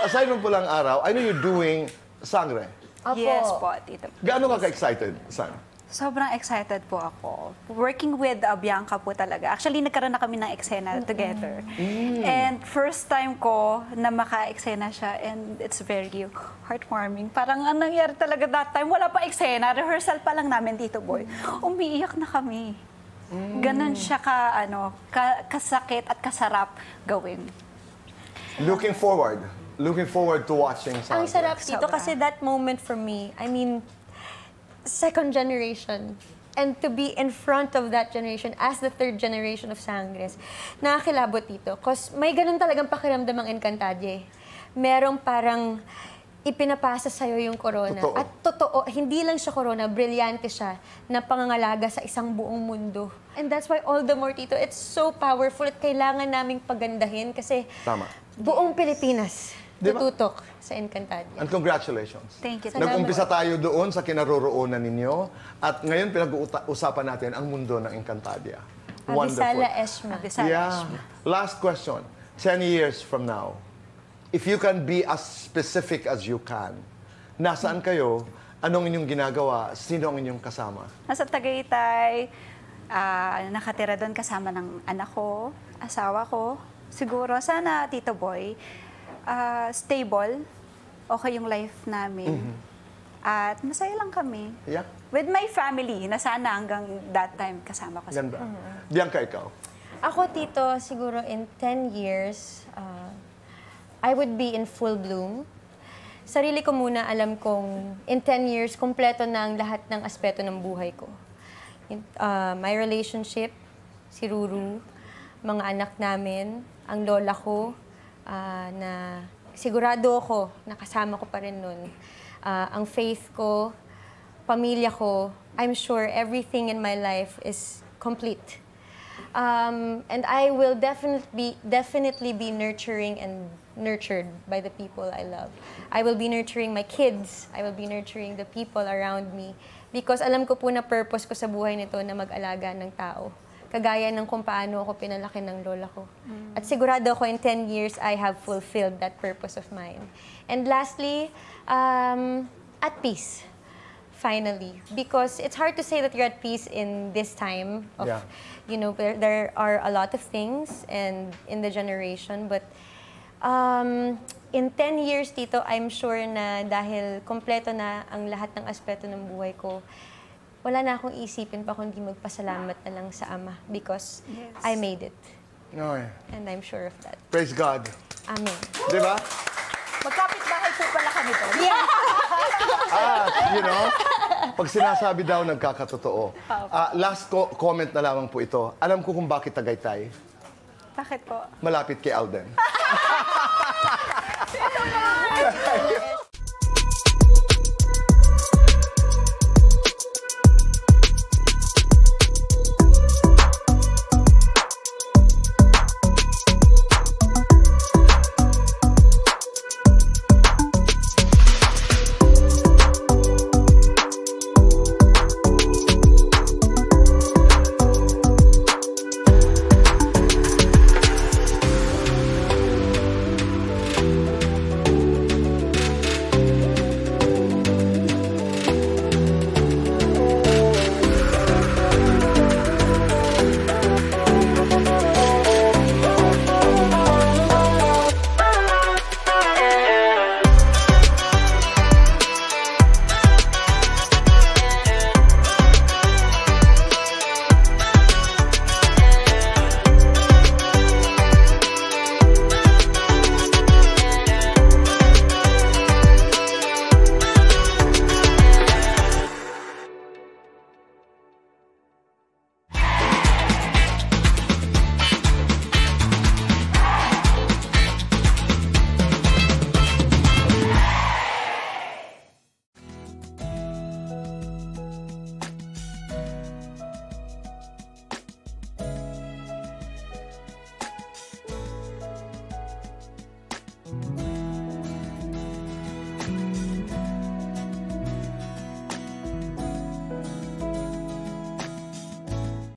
aside from Pulang Araw, I know you're doing Sangre. Opo. Yes po, Tito. Gaano ka ka-excited, Sang? Sobrang excited po ako. Working with Bianca po talaga. Actually, nagkaroon na kami ng eksena together. And first time ko na maka-eksena siya and it's very heartwarming. Parang ang nangyari talaga that time, wala pa eksena. Rehearsal pa lang namin, Tito Boy. Umiiyak na kami. Ganon siya kasakit at kasarap gawin. Looking forward to watching Sangre. Ang sarap dito Sobra. kasi that moment for me, I mean, second generation. And to be in front of that generation as the third generation of Sangres, nakakilabot dito. Because may ganun talagang pakiramdam ang Encantadia. Merong parang ipinapasa sa'yo yung corona. Totoo. At totoo, hindi lang siya corona, brilyante siya na pangangalaga sa isang buong mundo. And that's why all the more, Tito, it's so powerful at kailangan naming pagandahin kasi Tama. buong Pilipinas Diba? tututok sa Encantadia. And congratulations. Thank you. Nag-umpisa tayo doon sa kinaroroonan ninyo at ngayon pinag-uusapan natin ang mundo ng Encantadia. Abisala Eshma. Abisala Yeah. Eshma. Last question. 10 years from now, if you can be as specific as you can, nasaan kayo? Anong inyong ginagawa? Sino ang inyong kasama? Nasa Tagaytay, nakatira doon kasama ng anak ko, asawa ko. Siguro, sana, Tito Boy, stable, okay yung life namin. At masaya lang kami. Yeah. With my family, na sana hanggang that time kasama ko sila. Ganda. Bianca, ikaw? Ako, Tito, siguro in 10 years, I would be in full bloom. Sarili ko muna, alam kong in 10 years, kompleto na ang lahat ng aspeto ng buhay ko. My relationship, si Ruru, mga anak namin, ang lola ko, na sigurado ako, nakasama ko pa rin nun. Ang faith ko, pamilya ko, I'm sure everything in my life is complete. And I will definitely be nurturing and nurtured by the people I love. I will be nurturing my kids. I will be nurturing the people around me. Because alam ko po na purpose ko sa buhay nito na mag-alaga ng tao. Kagaya ng kung paano ako pinalaki ng lola ko. At sigurado ako in 10 years, I have fulfilled that purpose of mine. And lastly, at peace. Finally. Because it's hard to say that you're at peace in this time of, Yeah. you know, there are a lot of things and in the generation, but in 10 years, Tito, I'm sure na dahil kompleto na ang lahat ng aspeto ng buhay ko, wala na akong isipin pa kundi magpasalamat na lang sa Ama because I made it. Okay. And I'm sure of that. Praise God. Amen. Di ba? Magkapit-bahay po pala kami doon. You know, pag sinasabi daw, nagkakatotoo. Last comment na lamang po ito. Alam ko kung bakit Tagaytay. Bakit po? Malapit kay Alden. Ito na!